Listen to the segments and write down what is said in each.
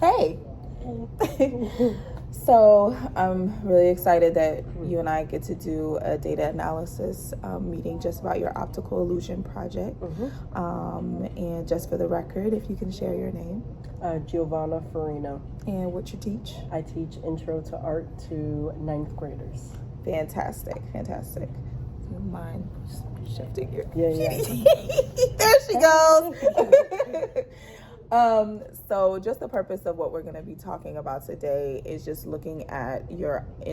Hey. So I'm really excited that you and I get to do a data analysis meeting just about your optical illusion project. And just for the record, if you can share your name. Giovanna Farina. And what you teach? I teach Intro to Art to 9th graders. Fantastic. Mind shifting your Yeah. There she goes. So just the purpose of what we're going to be talking about today is just looking at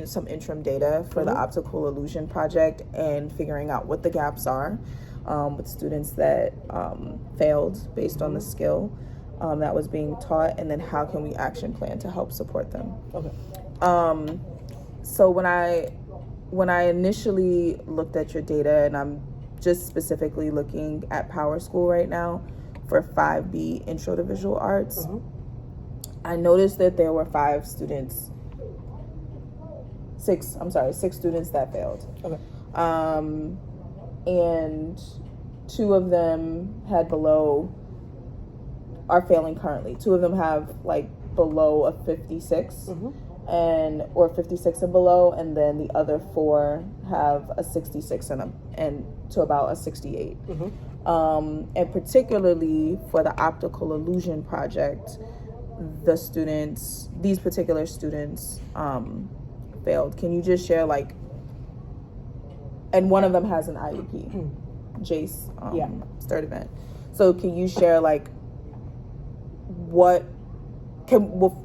some interim data for the optical illusion project and figuring out what the gaps are with students that failed based on the skill that was being taught, and then how can we action plan to help support them. So when I initially looked at your data, and I'm just specifically looking at Power School right now for 5B Intro to Visual Arts, I noticed that there were 6 students that failed. And 2 of them are failing currently. 2 of them have below a 56. Or 56 and below, and then the other 4 have a 66 and to about a 68. And particularly for the optical illusion project, these particular students failed. Can you just share and one of them has an IEP, Jace Sturdivant. So can you share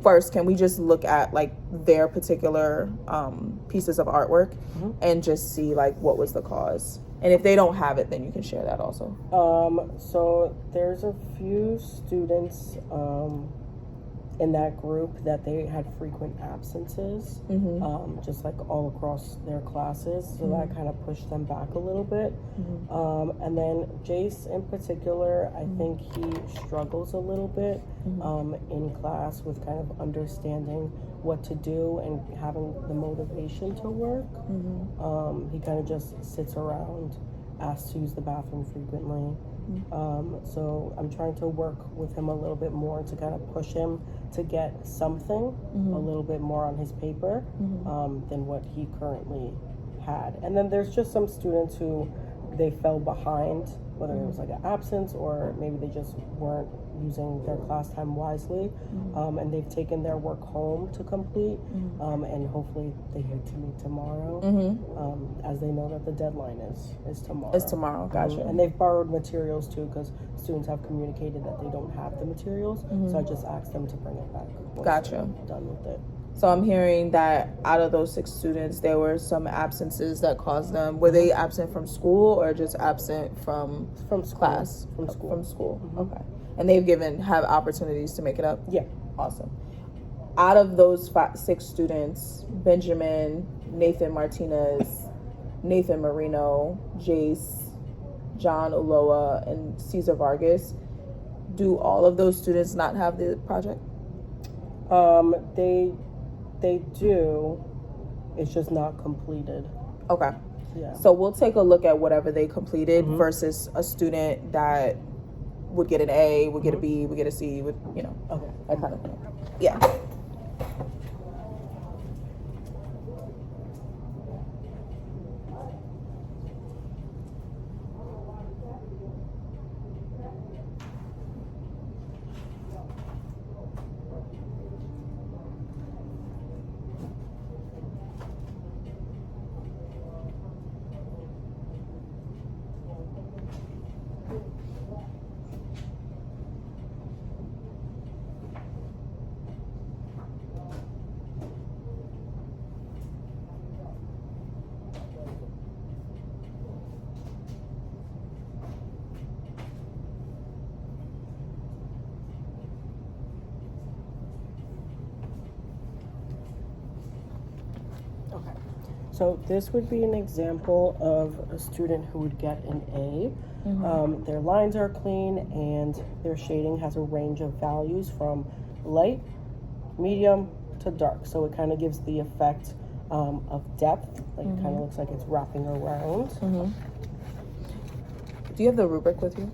first, can we just look at their particular pieces of artwork and just see what was the cause? And if they don't have it, then you can share that also. So there's a few students in that group that they had frequent absences, just all across their classes. So that kind of pushed them back a little bit. And then Jace in particular, I think he struggles a little bit in class with kind of understanding what to do and having the motivation to work. He kind of just sits around, asks to use the bathroom frequently. So I'm trying to work with him a little bit more to kind of push him to get something a little bit more on his paper than what he currently had. And then there's just some students who they fell behind, whether it was an absence or maybe they just weren't using their class time wisely, and they've taken their work home to complete, and hopefully they get to me tomorrow, as they know that the deadline is tomorrow. It's tomorrow, gotcha. And they've borrowed materials too, because students have communicated that they don't have the materials, so I just asked them to bring it back once they're done with it. So I'm hearing that out of those 6 students, there were some absences that caused them. Were they absent from school or just absent from class? From school. From school. Okay. And they've have opportunities to make it up? Yeah. Awesome. Out of those 6 students, Benjamin, Nathan Martinez, Nathan Marino, Jace, John Uloa, and Cesar Vargas, do all of those students not have the project? They do. It's just not completed. Okay. Yeah. So we'll take a look at whatever they completed versus a student that would get an A, would get a B, would get a C, that kind of thing. Yeah. So this would be an example of a student who would get an A. Their lines are clean and their shading has a range of values from light, medium to dark. So it kind of gives the effect of depth, it kind of looks like it's wrapping around. Do you have the rubric with you?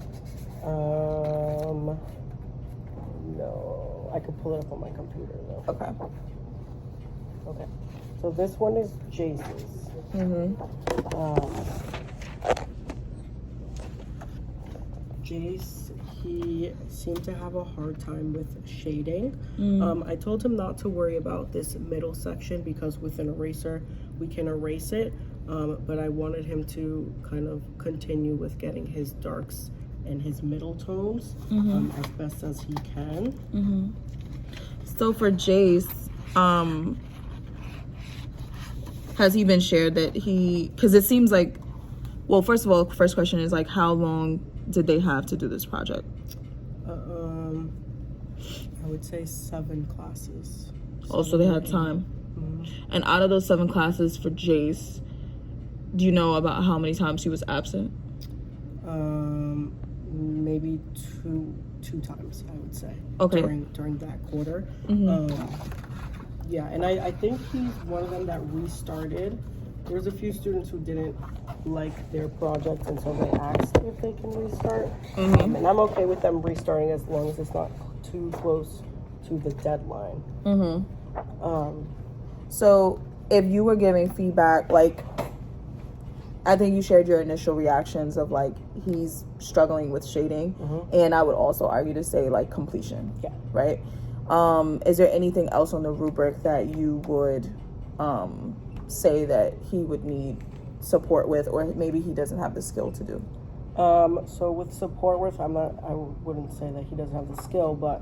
No. I could pull it up on my computer though. Okay. Okay. So this one is Jace's. Jace, he seemed to have a hard time with shading. I told him not to worry about this middle section because with an eraser we can erase it, but I wanted him to kind of continue with getting his darks and his middle tones as best as he can. So for Jace, has he been shared that because it seems like, well, first of all, first question is like, how long did they have to do this project? I would say 7 classes. Oh, so they had time. And out of those 7 classes for Jace, do you know about how many times he was absent? Maybe two times, I would say. Okay. During that quarter. Yeah, and I think he's one of them that restarted. There's a few students who didn't like their project, and so they asked if they can restart. And I'm okay with them restarting as long as it's not too close to the deadline. So if you were giving feedback, like, I think you shared your initial reactions of like he's struggling with shading, and I would also argue to say like completion. Yeah. Right. Is there anything else on the rubric that you would say that he would need support with, or maybe he doesn't have the skill to do? So with support with, I wouldn't say that he doesn't have the skill, but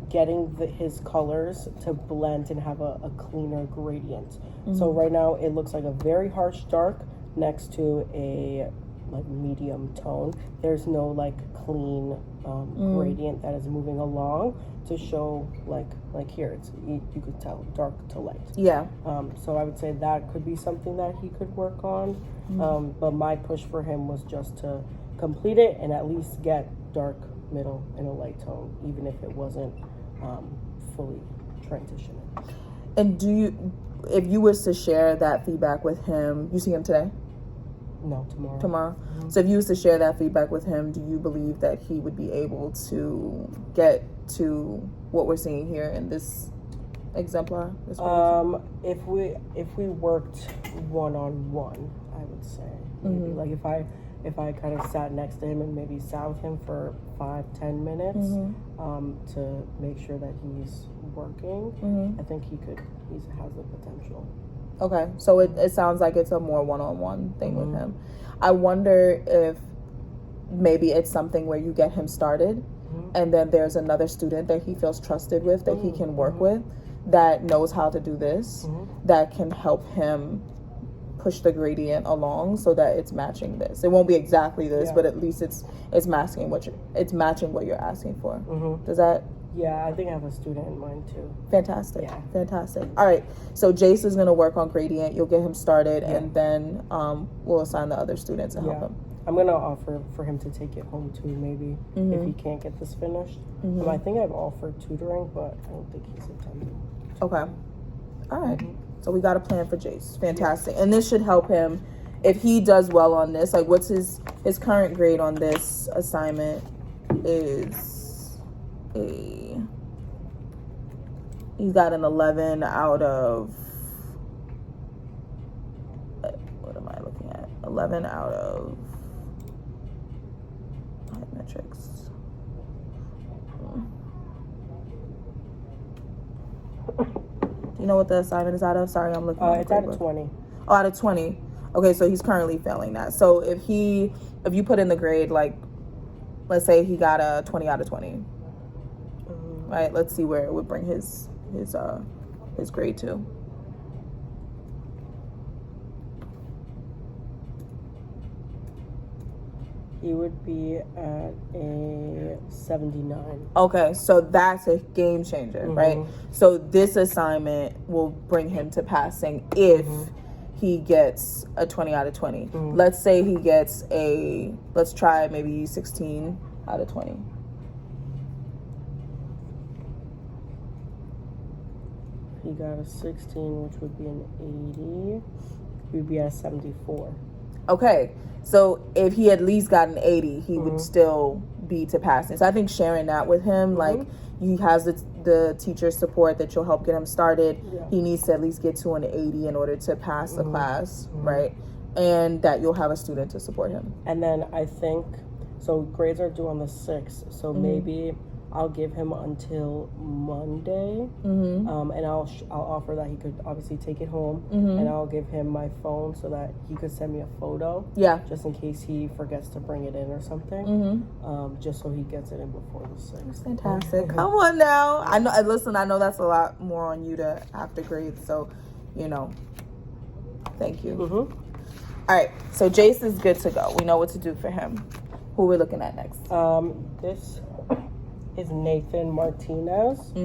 getting his colors to blend and have a cleaner gradient. So right now it looks like a very harsh dark next to a like medium tone. There's no like clean gradient that is moving along to show like here it's you could tell dark to light. Yeah. So I would say that could be something that he could work on. But my push for him was just to complete it and at least get dark, middle, and a light tone, even if it wasn't fully transitioning. And if you was to share that feedback with him, you see him today? No, tomorrow. Tomorrow. So if you was to share that feedback with him, do you believe that he would be able to get to what we're seeing here in this exemplar? If we worked one-on-one, I would say maybe like if I kind of sat next to him and maybe sat with him for 5-10 minutes to make sure that he's working, I think he has the potential. Okay, so it sounds like it's a more one-on-one thing with him. I wonder if maybe it's something where you get him started and then there's another student that he feels trusted with, that he can work with, that knows how to do this, that can help him push the gradient along so that it's matching this. It won't be exactly this, but at least it's matching what you're asking for. Does that? Yeah, I think I have a student in mind too. Fantastic. Yeah. Fantastic. All right. So Jace is going to work on gradient. You'll get him started, and then we'll assign the other students to help him. I'm going to offer for him to take it home too, maybe, if he can't get this finished. I think I've offered tutoring, but I don't think he's attending. Okay. All right. So we got a plan for Jace. Fantastic. And this should help him if he does well on this. Like, what's his current grade on this assignment is he's got an 11 out of, what am I looking at? 11 out of metrics. Do you know what the assignment is out of? Sorry, I'm looking at it's out of 20. Oh, out of 20. Okay, so he's currently failing that. So if you put in the grade, like, let's say he got a 20 out of 20. Right, let's see where it would bring his grade to. He would be at a 79. Okay, so that's a game changer, right? So this assignment will bring him to passing if he gets a 20 out of 20. Let's say he gets let's try maybe 16 out of 20. He got a 16, which would be an 80. We'd be at 74. Okay, so if he at least got an 80, he would still be to passing. So I think sharing that with him, like, he has the teacher's support that you'll help get him started. Yeah. He needs to at least get to an 80 in order to pass the class, right? And that you'll have a student to support him. And then I think, so grades are due on the 6th, so maybe I'll give him until Monday, and I'll offer that he could obviously take it home, and I'll give him my phone so that he could send me a photo, just in case he forgets to bring it in or something, just so he gets it in before the 6th. That's fantastic. Come on now. I know. Listen, I know that's a lot more on you to have to grade, so thank you. All right, so Jace is good to go. We know what to do for him. Who we're looking at next? This is Nathan Martinez. I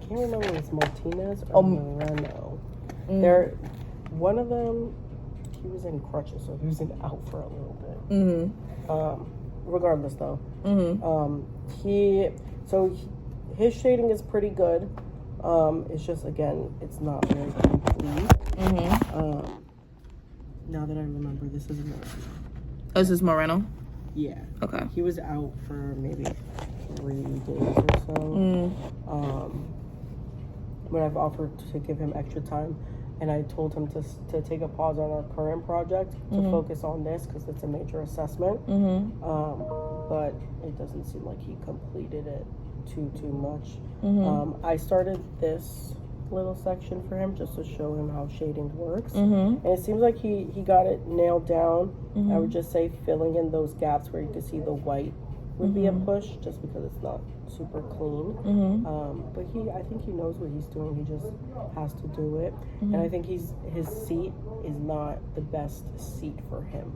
can't remember if it's Martinez or Moreno. They're one of them. He was in crutches, so he was out for a little bit. Regardless, though, his shading is pretty good. It's just, again, it's not very complete. Now that I remember, this is Moreno. Oh, this is Moreno? Yeah. Okay. He was out for maybe 3 days or so. But I've offered to give him extra time, and I told him to take a pause on our current project to focus on this because it's a major assessment. But it doesn't seem like he completed it too much. I started this little section for him just to show him how shading works, and it seems like he got it nailed down. I would just say filling in those gaps where you can see the white would be a push, just because it's not super clean. But I think he knows what he's doing. He just has to do it. And I think his seat is not the best seat for him.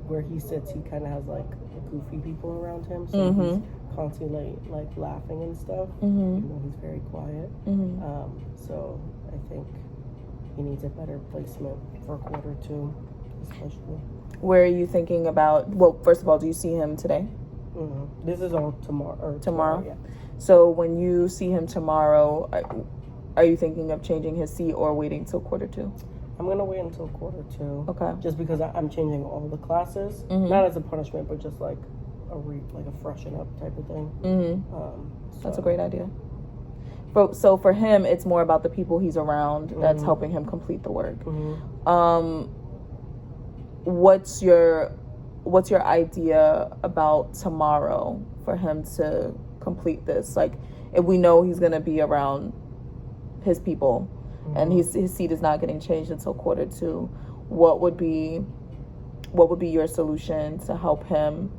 Where he sits, he kind of has like goofy people around him, so he's constantly like laughing and stuff. He's very quiet. So I think he needs a better placement for quarter 2, especially. Where are you thinking about? Well, first of all, do you see him today? This is all tomorrow. Tomorrow? Yeah. So when you see him tomorrow, are you thinking of changing his seat or waiting till quarter 2? I'm gonna wait until quarter 2. Okay. Just because I'm changing all the classes, not as a punishment, but just like a freshen up type of thing. That's a great idea. So for him, it's more about the people he's around that's helping him complete the work. What's your idea about tomorrow for him to complete this? Like, if we know he's gonna be around his people, and his seat is not getting changed until quarter 2, what would be your solution to help him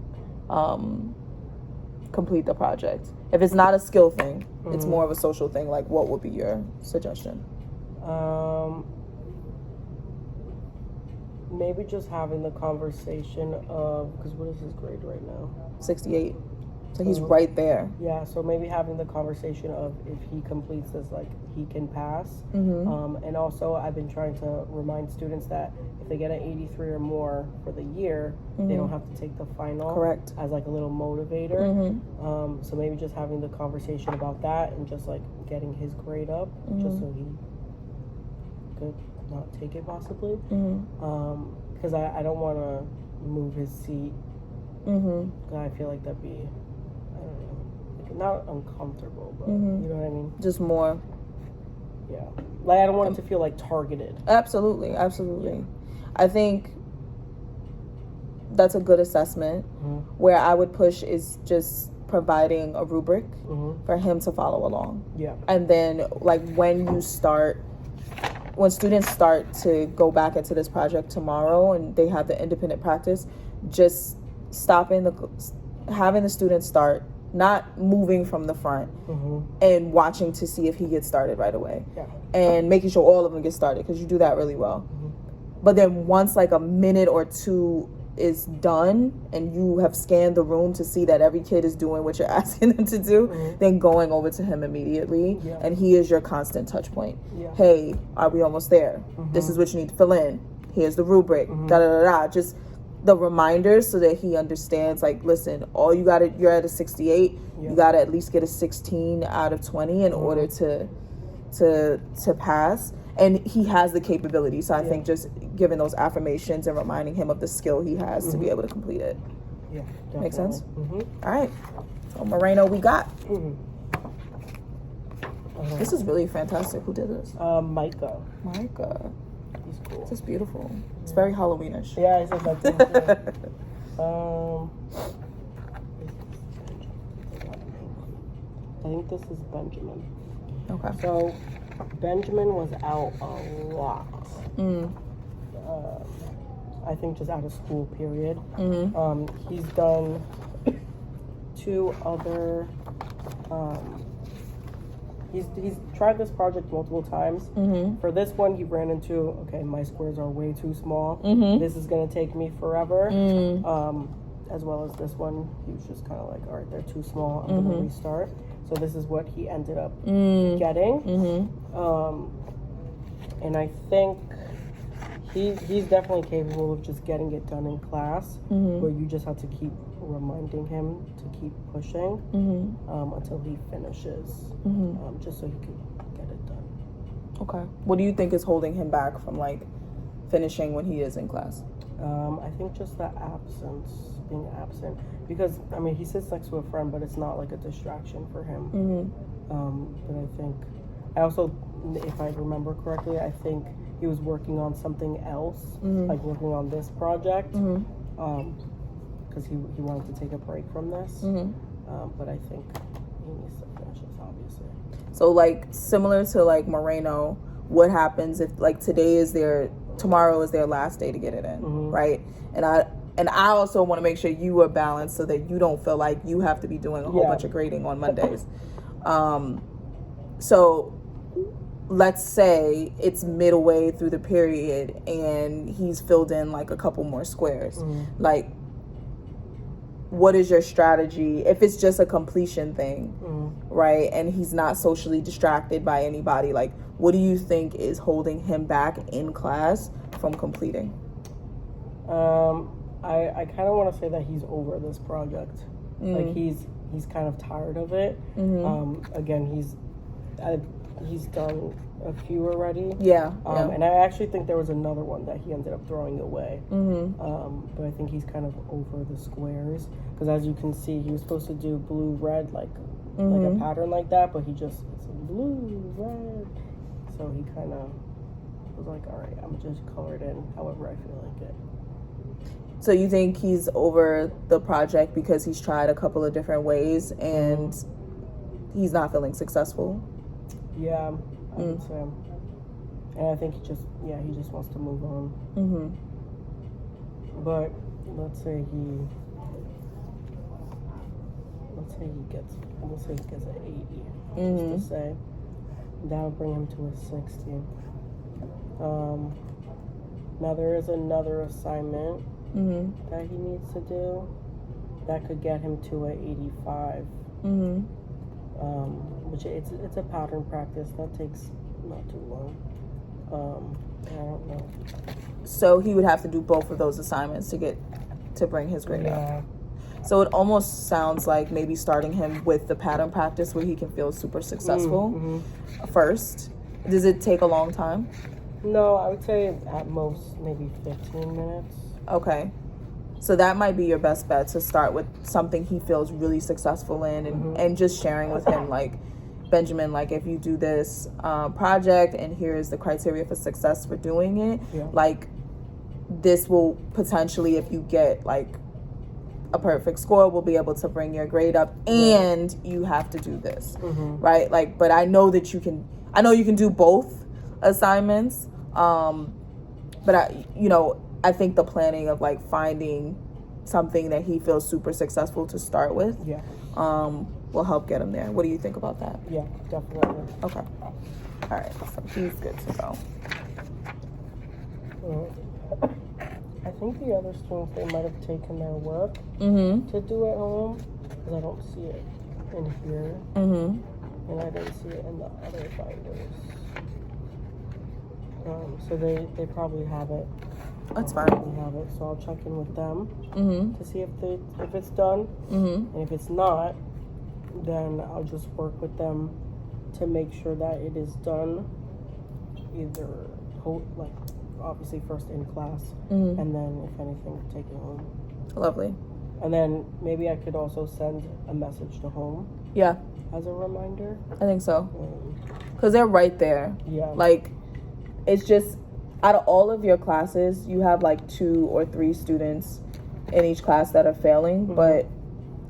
complete the project? If it's not a skill thing, it's more of a social thing. Like, what would be your suggestion? Maybe just having the conversation of, because what is his grade right now? 68. So he's right there. Yeah, so maybe having the conversation of if he completes this, like, he can pass. And also, I've been trying to remind students that if they get an 83 or more for the year, they don't have to take the final. Correct. As like a little motivator. So maybe just having the conversation about that and just like getting his grade up, just so he could not take it possibly. Because I don't want to move his seat. Because I feel like that'd be, I don't know, like not uncomfortable, but you know what I mean? Just more. Yeah. Like, I don't want it to feel like targeted. Absolutely. Yeah. I think that's a good assessment. Where I would push is just providing a rubric for him to follow along. Yeah. And then, like, when students start to go back into this project tomorrow and they have the independent practice, just having the students start, not moving from the front, and watching to see if he gets started right away. Yeah. And making sure all of them get started, because you do that really well. But then once like a minute or 2 is done and you have scanned the room to see that every kid is doing what you're asking them to do, then going over to him immediately, and he is your constant touch point. Hey, are we almost there? This is what you need to fill in. Here's the rubric. Just the reminders so that he understands, like, listen, you're at a 68, you gotta at least get a 16 out of 20 in order to pass. And he has the capability, so I think just giving those affirmations and reminding him of the skill he has to be able to complete it. Yeah, definitely. Make sense? All right. So Moreno, we got. Mhm. This is really fantastic. Who did this? Micah. Micah. He's cool. This is beautiful. It's very Halloweenish. Yeah, he said that too. I think this is Benjamin. Okay. So Benjamin was out a lot. I think just out of school period. He's done 2 other. He's tried this project multiple times. For this one, he ran into, okay, my squares are way too small. This is gonna take me forever. As well as this one, he was just kind of like, all right, they're too small. I'm gonna restart. So this is what he ended up getting. And I think he's definitely capable of just getting it done in class, but you just have to keep reminding him to keep pushing until he finishes, just so he can get it done. Okay. What do you think is holding him back from like finishing when he is in class? I think just the being absent, because I mean he sits next to a friend, but it's not like a distraction for him. But I also, if I remember correctly, I think he was working on something else, like working on this project, because he wanted to take a break from this. But I think he needs to finish this, obviously. So like similar to like Moreno, what happens if like tomorrow is their last day to get it in, right? And I also want to make sure you are balanced so that you don't feel like you have to be doing a whole bunch of grading on Mondays. So let's say it's midway through the period and he's filled in like a couple more squares. Like, what is your strategy if it's just a completion thing, right? And he's not socially distracted by anybody. Like, what do you think is holding him back in class from completing? I kind of want to say that he's over this project. Like he's kind of tired of it. Again, he's done a few already. And I actually think there was another one that he ended up throwing away. But I think he's kind of over the squares, because as you can see, he was supposed to do blue red like a pattern like that, but it's blue red. So he kind of was like, all right, I'm just color it in however I feel like it. So you think he's over the project because he's tried a couple of different ways and he's not feeling successful? Yeah, I would say. And I think he just wants to move on. But let's say he gets an 80, just to say. That'll bring him to a 60. Now there is another assignment that he needs to do that could get him to an 85. Which it's a pattern practice that takes not too long. I don't know. So he would have to do both of those assignments to bring his grade up. So it almost sounds like maybe starting him with the pattern practice where he can feel super successful first. Does it take a long time? No, I would say at most maybe 15 minutes. Okay. So that might be your best bet, to start with something he feels really successful in, and just sharing with him, like, Benjamin, like, if you do this project and here's the criteria for success for doing it, like, this will potentially, if you get like a perfect score, will be able to bring your grade up, and you have to do this, right? Like, but I know you can do both assignments, but I think the planning of like finding something that he feels super successful to start with will help get him there. What do you think about that? Yeah, definitely. Okay. All right. So he's good to go. I think the other students, they might have taken their work to do at home, because I don't see it in here, and I didn't see it in the other binders. So they probably have it. That's fine. Have it, so I'll check in with them to see if it's done, and if it's not, then I'll just work with them to make sure that it is done. Either obviously first in class, and then if anything, take it home. Lovely. And then maybe I could also send a message to home. Yeah. As a reminder. I think so. Because they're right there. Yeah. Like, it's just, out of all of your classes, you have like 2 or 3 students in each class that are failing, but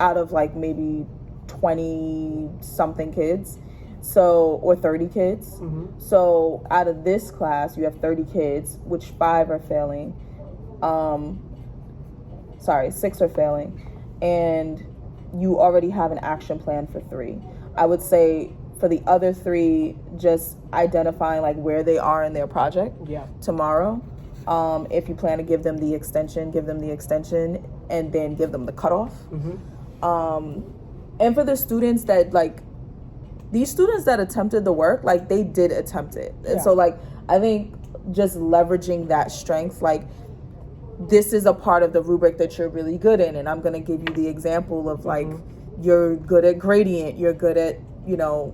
out of like maybe 20 something kids, so, or 30 kids. So out of this class, you have 30 kids, which 5 are failing. 6 are failing. And you already have an action plan for 3. I would say for the other 3, just identifying like where they are in their project tomorrow. If you plan to give them the extension, and then give them the cutoff. And for the students that like, these students that attempted the work, like they did attempt it. And so like, I think just leveraging that strength, like this is a part of the rubric that you're really good in. And I'm going to give you the example of like, you're good at gradient, you're good at, you know,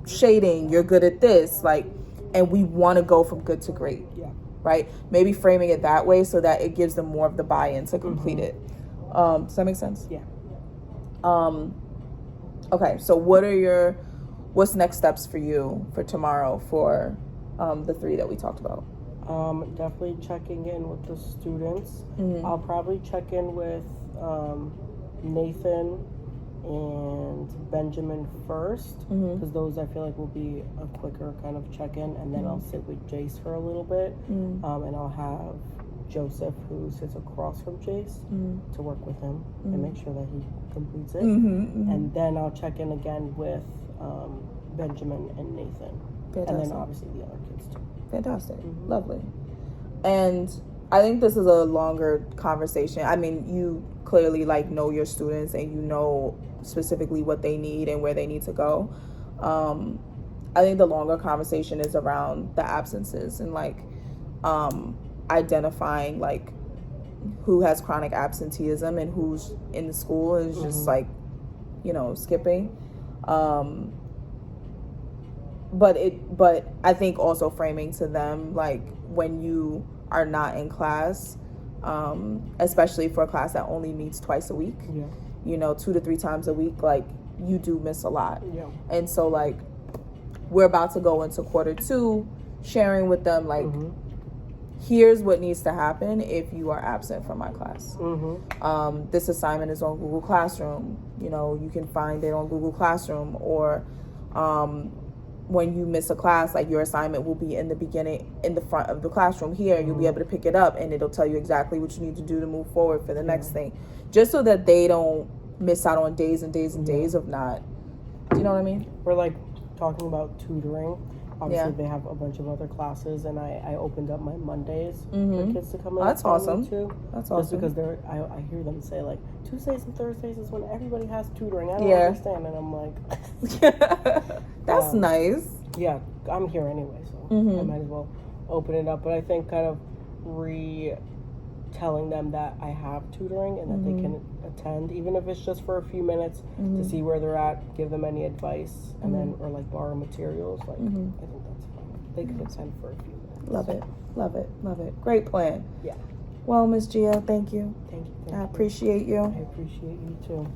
shading, you're good at this, like, and we want to go from good to great. Right? Maybe framing it that way so that it gives them more of the buy-in to complete it. Does that make sense? Yeah. Okay, so what's next steps for you for tomorrow for the 3 that we talked about? Definitely checking in with the students. I'll probably check in with Nathan and Benjamin first, because those I feel like will be a quicker kind of check-in, and then I'll sit with Jace for a little bit, and I'll have Joseph, who sits across from Jace, to work with him and make sure that he completes it, and then I'll check in again with Benjamin and Nathan. Fantastic. And then obviously the other kids too. Fantastic. Lovely. And I think this is a longer conversation. I mean, you clearly like know your students and you know specifically what they need and where they need to go. I think the longer conversation is around the absences and like identifying like who has chronic absenteeism and who's in the school is just like, you know, skipping. But I think also framing to them like when you are not in class, especially for a class that only meets twice a week, you know, 2 to 3 times a week, like you do miss a lot. And so like we're about to go into quarter 2, sharing with them like here's what needs to happen if you are absent from my class. This assignment is on Google Classroom. You know, you can find it on Google Classroom, or when you miss a class, like your assignment will be in the beginning, in the front of the classroom here. You'll be able to pick it up and it'll tell you exactly what you need to do to move forward for the next thing, just so that they don't miss out on days and days and days of not, do you know what I mean? We're like talking about tutoring. Obviously they have a bunch of other classes, and I opened up my Mondays for kids to come in. That's awesome. Too. That's awesome. Just because I hear them say like Tuesdays and Thursdays is when everybody has tutoring. I don't understand, and I'm like, that's nice. Yeah, I'm here anyway, so I might as well open it up. But I think kind of telling them that I have tutoring and that they can attend, even if it's just for a few minutes, to see where they're at, give them any advice, and then or like borrow materials. Like I think that's fine. They can attend for a few minutes. Love it. Great plan. Yeah. Well, Miss Gia, thank you. Thank you. I appreciate you. I appreciate you too.